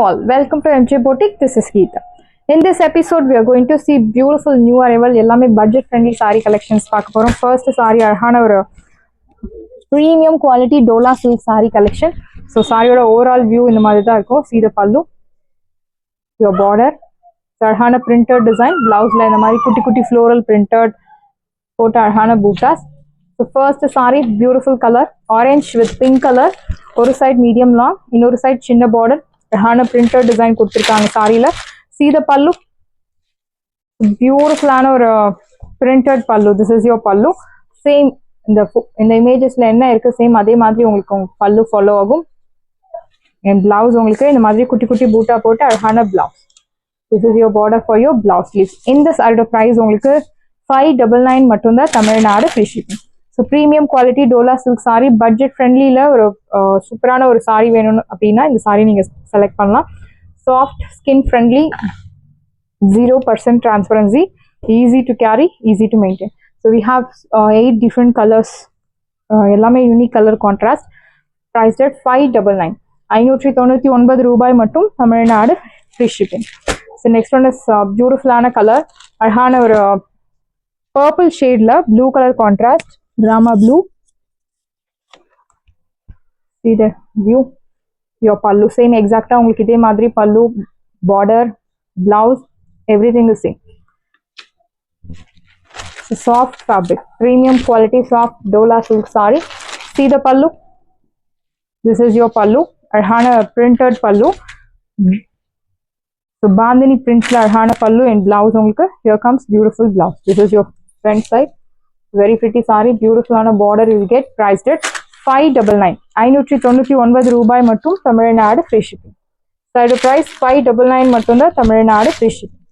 all, welcome to MJ Boutique. This is Geeta. In this episode, we are going to see beautiful new arrival, எல்லாமே budget friendly saree collections பார்க்க போறோம். First saree அழகான ஒரு premium quality Dola silk saree collection. So சாரியோட overall view இந்த மாதிரி தான் இருக்கும். See the pallu, your border, அழகான printed design, blouseல இந்த மாதிரி குட்டி குட்டி floral printed போட்ட அழகான bootas. So first saree, beautiful color, orange with pink color. ஒரு side medium long, இன்னொரு side சின்ன border. அழகான printed design கொடுத்திருக்காங்க சாரியில. See the pallu, beautiful ஆன ஒரு printed pallu. This is your pallu. Same இந்த இமேஜஸ்ல என்ன இருக்கு சேம் அதே மாதிரி உங்களுக்கு pallu follow ஆகும். And blouse உங்களுக்கு இந்த மாதிரி குட்டி குட்டி பூட்டா போட்டு அழகான blouse. This is your border for your blouse sleeves. இந்த சாரியோட price உங்களுக்கு 599 மட்டும் தான், Tamil Nadu free shipping. So premium quality dola silk sari, budget ஃப்ரெண்ட்லியில் ஒரு சூப்பரான ஒரு சாரி வேணும் அப்படின்னா இந்த சாரி நீங்கள் செலக்ட் பண்ணலாம். Soft skin friendly, 0% transparency, easy to carry, easy to maintain. So we have 8 different colours, எல்லாமே unique colour contrast. Price rate 599, 599 ரூபாய் மட்டும், Tamil Nadu free shipping. So next one is பியூட்டிஃபுல்லான கலர், அழகான ஒரு பர்பிள் ஷேடில் blue colour contrast, Rama blue. See the view, your pallu same exacta உங்களுக்கு இதே மாதிரி pallu, border, blouse, everything is same. So soft fabric, premium quality soft Dola silk saree. See the pallu, this is your pallu, arhana printed pallu. So bandhani prints la arhana pallu and blouse உங்களுக்கு. Here comes beautiful blouse. This is your front side. Very pretty saree, beautiful on a border you will get. Priced at 599, 599 ரூபாய் மட்டும், Tamil Nadu free shipping. Side price 599 மட்டும் தான், Tamil Nadu free shipping.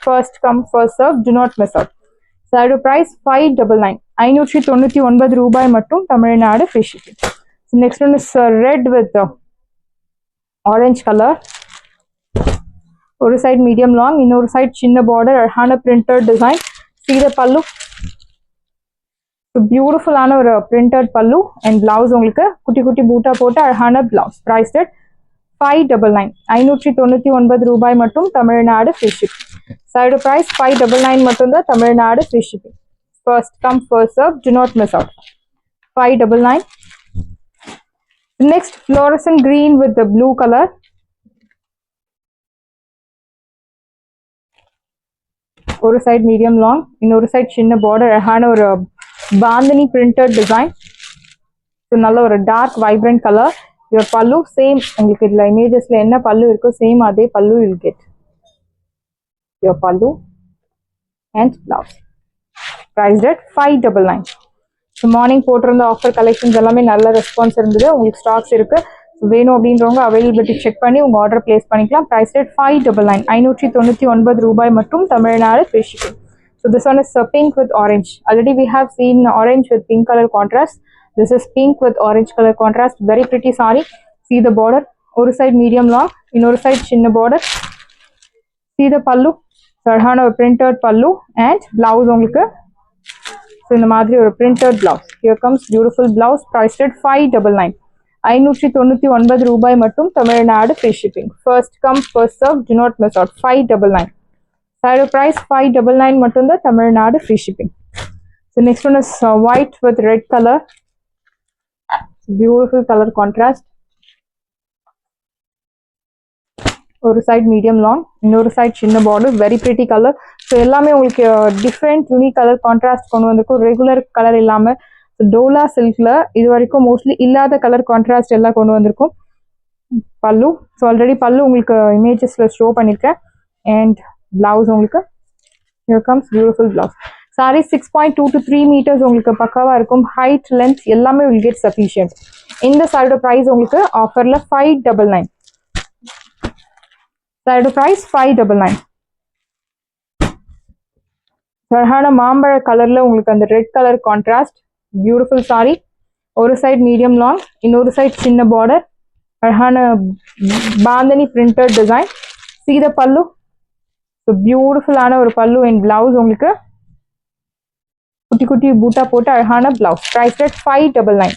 First come first serve, do not miss out. Side price 599, 599 ரூபாய் மட்டும், Tamil Nadu free shipping. So next one is red with orange color. ஒரு side medium long, இன்னொரு side சின்ன border, அழகான printed design. See the pallu, beautiful ஆன ஒரு printed பல்லு and blouse உங்களுக்கு குட்டி குட்டி பூட்டா போட்டு அழகான பிளவுஸ். பிரைஸ் ரேட் 599, 599 ரூபாய் மட்டும், Tamil Nadu free shipping. Side price 599 மட்டும் தான், Tamil Nadu free shipping. First come first serve, do not miss out. 599. Next fluorescent green with blue colour, ஒரு சைட் மீடியம் லாங், இன்னொரு சைட் சின்ன பார்டர், அழகான ஒரு பாந்தனி printed design. ஸோ நல்ல ஒரு dark vibrant colour. Your pallu same, உங்களுக்கு இதில் இமேஜஸ்ல என்ன பல்லு இருக்கோ சேம் அதே pallu will get. Your pallu and blouse. Price rate 599. So morning போட்டிருந்த ஆஃபர் கலெக்ஷன்ஸ் எல்லாமே நல்ல ரெஸ்பான்ஸ் இருந்தது. உங்களுக்கு ஸ்டாக்ஸ் இருக்கு, வேணும் அப்படின்றவங்க அவைலபிலிட்டி செக் பண்ணி உங்க ஆர்டர் பிளேஸ் பண்ணிக்கலாம். ப்ரைஸ் ரேட் 599, 599 ரூபாய் மட்டும், Tamil Nadu free shipping. So this one is pink with orange. Already we have seen orange with pink color contrast. This is pink with orange color contrast. Very pretty saree. See the border. One side medium long, another side chinna border. See the pallu. Sarhana printed pallu and blouse onlikku. So in the madri or printed blouse. Here comes beautiful blouse. Priced at 599. 599 ரூபாய் மட்டும், Tamil Nadu free shipping. First come first serve. Do not miss out. 599. Side price 599 மட்டும் தான், Tamil Nadu free shipping. So next one is white with red color. Beautiful color contrast. ஒரு side medium long, இன்னொரு side சின்ன border, very pretty color. So எல்லாமே உங்களுக்கு different unique color contrast கொண்டு வந்திருக்கும். Regular colour இல்லாம டோலா சில்க்ல இது வரைக்கும் மோஸ்ட்லி இல்லாத கலர் கான்ட்ராஸ்ட் எல்லாம் கொண்டு வந்திருக்கும். பல்லு, ஸோ ஆல்ரெடி பல்லு உங்களுக்கு இமேஜஸ்ல ஷோ பண்ணியிருக்கேன். அண்ட் பிளவுஸ் உங்களுக்கு here comes beautiful blouse. Saree 6.2 to 3 meters உங்களுக்கு பக்காவா இருக்கும். ஹைட் லென்த் எல்லாமே will get sufficient. இந்த சாரியோட பிரைஸ் உங்களுக்கு ஆஃபர்ல 599. சாரியோட பிரைஸ் 599. அழகான மாம்பழ கலர்ல உங்களுக்கு அந்த red colour contrast, beautiful sorry. ஒரு சைட் மீடியம் லாங், இன்னொரு சைட் சின்ன பார்டர், அழகான bandhani printed design. See the pallu. So பியூட்டிஃபுல்லான ஒரு பல்லு அண்ட் பிளவுஸ் உங்களுக்கு குட்டி குட்டி பூட்டா போட்டு அழகான பிளவுஸ். ப்ரைஸ் ரேட் 599,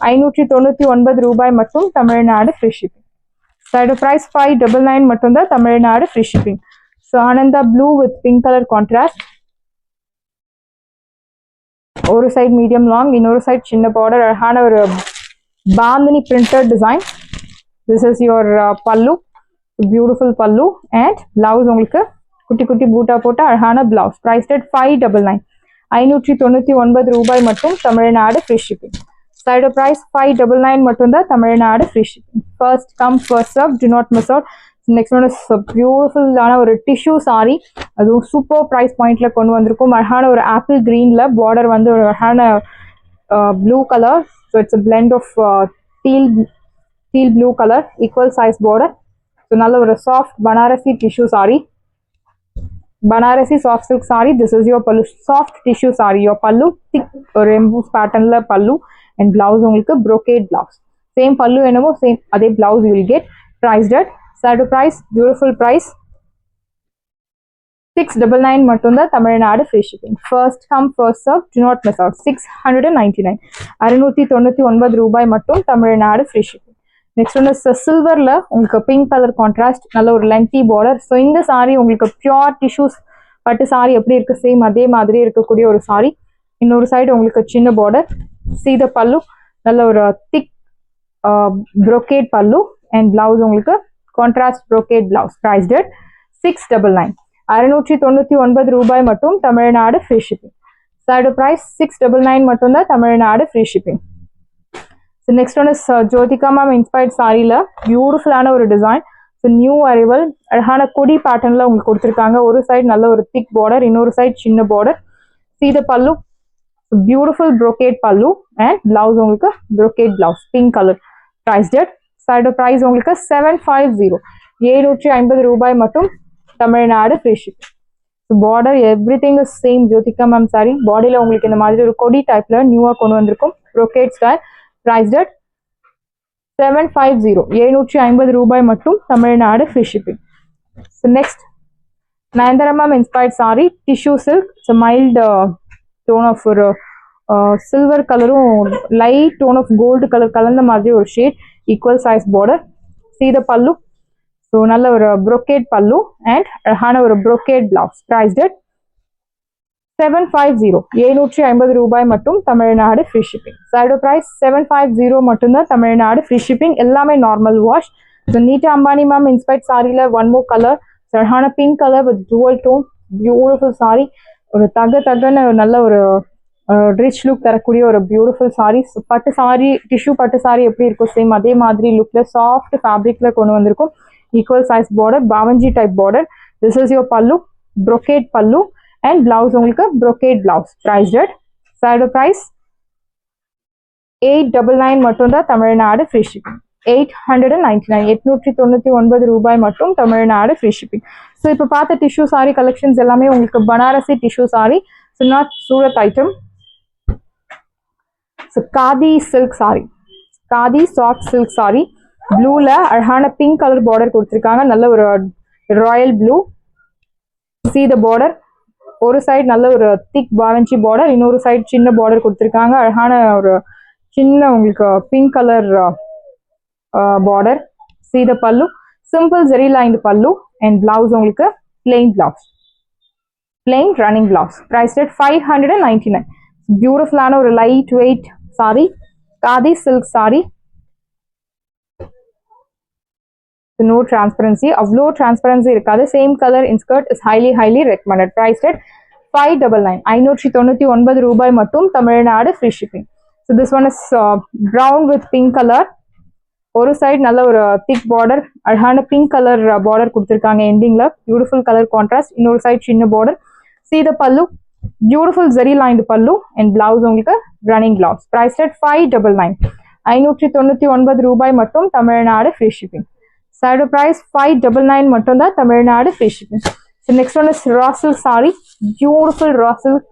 599 ரூபாய் மட்டும், Tamil Nadu free shipping. Side of price 599 மட்டும்தான் Tamil Nadu free shipping. So Ananda blue with pink color contrast. ஒரு side medium long, இன்னொரு side சின்ன border, அழகான ஒரு bandhani printed design. This is your pallu, beautiful pallu, and blouse உங்களுக்கு குட்டி குட்டி பூட்டா போட்ட அழகான blouse. Priced at 599. 599 ரூபாய் மட்டும் Tamil Nadu free shipping. Side of price 599 மட்டும்தான் Tamil Nadu free shipping. First come first serve, do not miss out. Next one is beautiful ஆன ஒரு tissue saree. அதுவும் சூப்பர் price pointல கொண்டு வந்திருக்கும். அழகான ஒரு apple greenல border வந்து ஒரு அழகான blue color. So it's a blend of teal blue color, equal size border. So நல்ல ஒரு soft Banarasi tissue saree. Banarasi soft silk saree. This is your pallu, soft tissue saree. Your pallu thick or embossed pattern la pallu, and blouse உங்களுக்கு brocade blouse. Same pallu என்னமோ same அதே blouse you will get. Priced at side price, beautiful price 699 மட்டும்தான் Tamil Nadu free shipping. First come first serve, do not miss out. 699 699 ரூபாய் மட்டும் Tamil Nadu free shipping. Next one is சில்வர்ல உங்களுக்கு pink colour contrast, நல்ல ஒரு lengthy border. So இந்த sorry உங்களுக்கு pure tissues பட்டு sorry எப்படி இருக்கு சேம் அதே மாதிரி இருக்கக்கூடிய ஒரு சாரி. இன்னொரு சைடு உங்களுக்கு சின்ன பார்டர். சீத பல்லு, நல்ல ஒரு திக் brocade பல்லு, அண்ட் பிளவுஸ் உங்களுக்கு contrast brocade blouse. Priced at 699 699 ரூபாய் மட்டும் Tamil Nadu free shipping. Side price 699 மட்டும்தான் Tamil Nadu free shipping. So next one is Jyotika ma'am inspired saree la beautiful ஆன ஒரு design. So new arrival, அழகான கொடி பேட்டர்ன்ல உங்களுக்கு கொடுத்திருக்காங்க. ஒரு சைடு நல்ல ஒரு thick border, இன்னொரு சைடு சின்ன border. See the pallu, beautiful brocade pallu, and blouse உங்களுக்கு brocade blouse, pink color. Priced at side price உங்களுக்கு 750 750 ரூபாய் மட்டும் Tamil Nadu free shipping. So border everything is same Jyotika ma'am saree. பாடியில உங்களுக்கு இந்த மாதிரி ஒரு கொடி டைப்ல நியூவா கொண்டு வந்திருக்கும் brocade style. Priced at 750 750 ரூபாய் மட்டும் Tamil Nadu free shipping. So next Nayandara ma'am inspired saree, tissue silk. It's a mild tone of silver கலரும் light tone of gold color கலந்த மாதிரி ஒரு shade, equal size border. See the pallu, so நல்ல ஒரு brocade pallu and அழகான ஒரு brocade blouse. Priced at 750 750 ரூபாய் மட்டும் Tamil Nadu free shipping. Side price 750 மட்டும்தான் தமிழ்நாடு free shipping. எல்லாமே normal wash. So Neeta Ambani ma'am inspired saree one more color, அழகான pink color with dual tone, beautiful saree. ஒரு தகன நல்ல ஒரு ரிச் லுக் தரக்கூடிய ஒரு பியூட்டிஃபுல் சாரி. பட்டு சாரி, டிஷ்யூ பட்டு சாரி எப்படி இருக்கும் சேம் அதே மாதிரி லுக்ல சாஃப்ட் ஃபேப்ரிக்ல கொண்டு வந்திருக்கும். ஈக்குவல் சைஸ் பார்டர், பாவஞ்சி type border. This is your pallu, brocade பல்லு, and blouse உங்களுக்கு brocade blouse. Priced at side price 899 மட்டும்தான் தமிழ்நாடு free shipping. 899 899 ரூபாய் மட்டும் தமிழ்நாடு free shipping. ஸோ இப்போ பார்த்த டிஷ்யூ சாரி கலெக்ஷன்ஸ் எல்லாமே உங்களுக்கு Banarasi tissue sari. So not Surat item. So khadi silk sari, khadi soft silk sari. ப்ளூல அழகான பிங்க் கலர் பார்டர் கொடுத்துருக்காங்க. நல்ல ஒரு royal blue. See the border, ஒரு சைடு நல்ல ஒரு திக் பாவஞ்சி பார்டர், இன்னொரு சைடு சின்ன பார்டர் கொடுத்துருக்காங்க. அழகான ஒரு சின்ன உங்களுக்கு pink colour border. See the pallu, simple zari lined pallu, and blouse உங்களுக்கு plain blouse, plain running blouse. Priced at 599. Beautiful ஆன ஒரு light weight saree, khadi silk saree. No transparency, அவ்வளோ transparency இருக்காது. Same color in skirt is highly recommended. Priced at 599 599 ரூபாய் மட்டும் Tamil Nadu free shipping. So this one is brown with pink color. ஒரு side நல்ல ஒரு திக் border, அழகான பிங்க் கலர் பார்டர் கொடுத்துருக்காங்க எண்டிங்ல, beautiful colour contrast. இன்னொரு சைடு சின்ன border. See the pallu, beautiful zari lined pallu, and blouse உங்களுக்கு running blouse. Priced at 599 599 ரூபாய் மட்டும் Tamil Nadu free shipping. Side price 599 மட்டும் தான் Tamil Nadu free shipping. So next one is raw silk saree, beautiful raw silk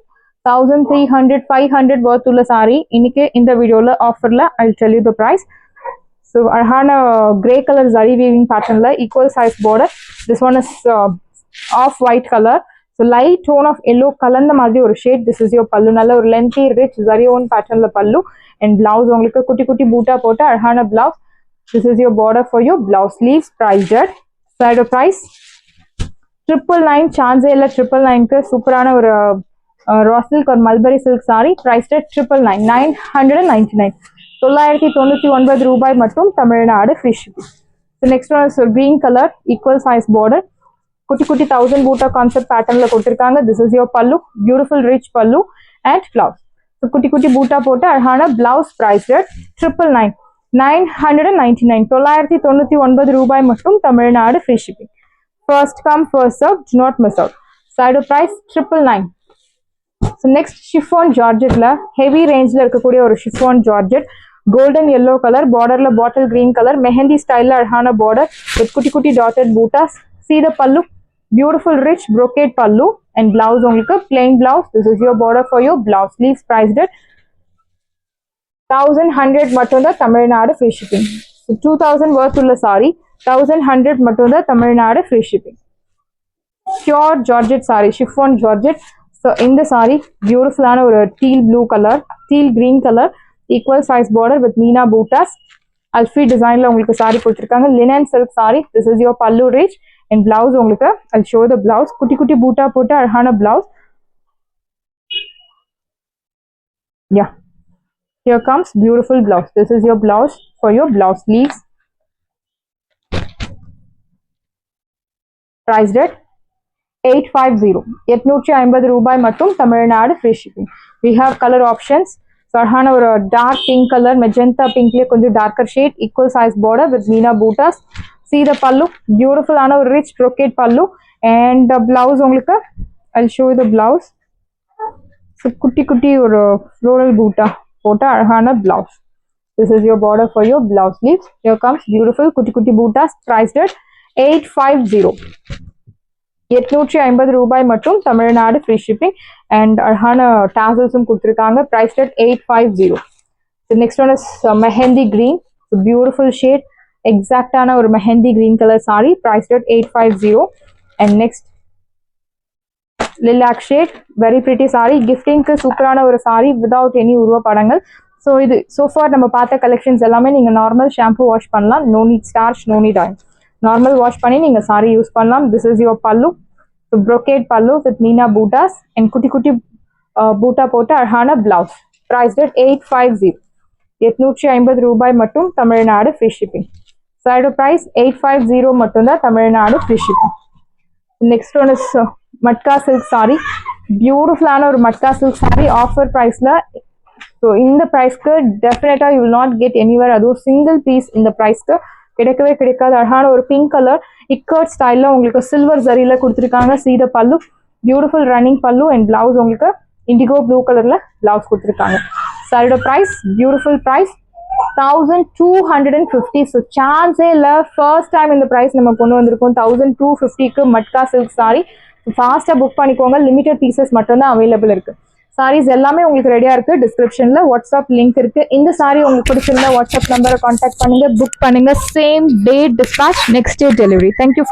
1300 500 worth உள்ள saree. இன்னைக்கு இந்த வீடியோல ஆஃபர்ல I'll tell you the price. So அழகான grey color zari weaving patternல equal size border. This one is off white color. So light tone of yellow கலந்த மாதிரி ஒரு shade. This is your pallu, நல்ல ஒரு lengthy rich zari own patternல pallu, and blouse உங்களுக்கு குட்டி குட்டி பூட்டா போட்ட அழகான blouse. This is your border for your blouse. Sleeves priced at side of price 999 chance illa 999 க்கு சூப்பரான ஒரு raw silk or mulberry silk saree priced at 999 999 ரூபாய் மட்டும் Tamil Nadu free shipping. So next one is a green color equal size border குட்டி குட்டி 1000 பூட்டா concept பேட்டர்ன்ல கொடுத்திருக்காங்க. This is your pallu, beautiful rich pallu and blouse. So குட்டி குட்டி பூட்டா போட்டு அழகான blouse priced at 999 999 ரூபாய் மட்டும் Tamil Nadu free shipping. First come first serve, do not miss out. Side of price 999. So next chiffon georgette la heavy range la irukkudiya oru chiffon georgette golden yellow color border la bottle green color mehendi style la adhana border with kutti kutti dotted bootas. See the pallu, beautiful rich brocade pallu and blouse only plain blouse. This is your border for your blouse. Sleeves priced at 1100 mattum da Tamil Nadu free shipping. So 2000 worth ulla saree 1100 mattum da Tamil Nadu free shipping. Pure georgette saree, chiffon georgette. So in the saree beautiful ana or teal blue color, teal green color, equal size border with meena bootas. Alfi design la ungalku saree kuduthirukanga, linen silk saree. This is your pallu rich and blouse ungalku I'll show the blouse. Kutti kutti boota potta adhana blouse. Yeah, here comes beautiful blouse. This is your blouse for your blouse. Sleeves priced at 850 ரூபாய் மட்டும் Tamil Nadu free shipping. We have color options. So அழகான ஒரு dark pink color, magenta pinkலயே கொஞ்சம் darker shade, equal size border with meena bootas. See the pallu, beautiful ஆன ஒரு rich brocade pallu and the blouse உங்களுக்கு I'll show you the blouse. So குட்டி குட்டி ஒரு floral boota போட்ட அழகான blouse. This is your border for your blouse. Sleeves. Here comes beautiful kutti kutti bootas priced at 850. 850 ரூபாய் மட்டும் Tamil Nadu free shipping and அழகான tasselsum கொடுத்திருக்காங்க priced at 850. The next one is mehendi green, a beautiful shade, exact ஆன ஒரு mehendi green color saree priced at 850. And next lilac shade, very pretty saree, gifting க்கு சூப்பரான ஒரு saree without any உருவ படங்கள். So இது so far நம்ம பார்த்த collections எல்லாமே நீங்க நார்மல் shampoo wash பண்ணலாம், no need starch, no need oil. Normal wash பண்ணி நீங்க saree யூஸ் பண்ணலாம். This is your pallu, so brocade pallu with meena bootas and kutti kutti boota போட்ட அழகான blouse priced at 850. 850 ரூபாய் மட்டும் Tamil Nadu free shipping. Side price 850 மட்டும் தான் Tamil Nadu free shipping. Next one is matka silk saree, beautiful ஆன ஒரு matka silk saree offer price ல. So இந்த price க்கு definitely you will not get anywhere. அது single piece இந்த price க்கு கிடைக்கவே கிடைக்காது. அழகான ஒரு பிங்க் கலர் இக்கர்ட் ஸ்டைல்ல உங்களுக்கு சில்வர் ஜரியில கொடுத்திருக்காங்க. See the pallu, beautiful running pallu and blouse உங்களுக்கு indigo blue கலர்ல blouse கொடுத்திருக்காங்க. Saree price, beautiful price 1250. So chance இல்ல, first time இந்த price நம்ம கொண்டு வந்திருக்கோம். 1250 க்கு matka silk saree. ஃபாஸ்டா புக் பண்ணிக்கோங்க, லிமிட்டட் பீசஸ் மட்டும் தான் அவைலபிள் இருக்கு. சாரீஸ் எல்லாமே உங்களுக்கு ரெடியா இருக்கு. டிஸ்கிரிப்ஷன்ல வாட்ஸ்அப் லிங்க் இருக்கு. இந்த சாரி உங்களுக்கு பிடிச்சிருந்தா வாட்ஸ்அப் நம்பரை கான்டாக்ட் பண்ணுங்க, புக் பண்ணுங்க. Same day dispatch, next day delivery. Thank you.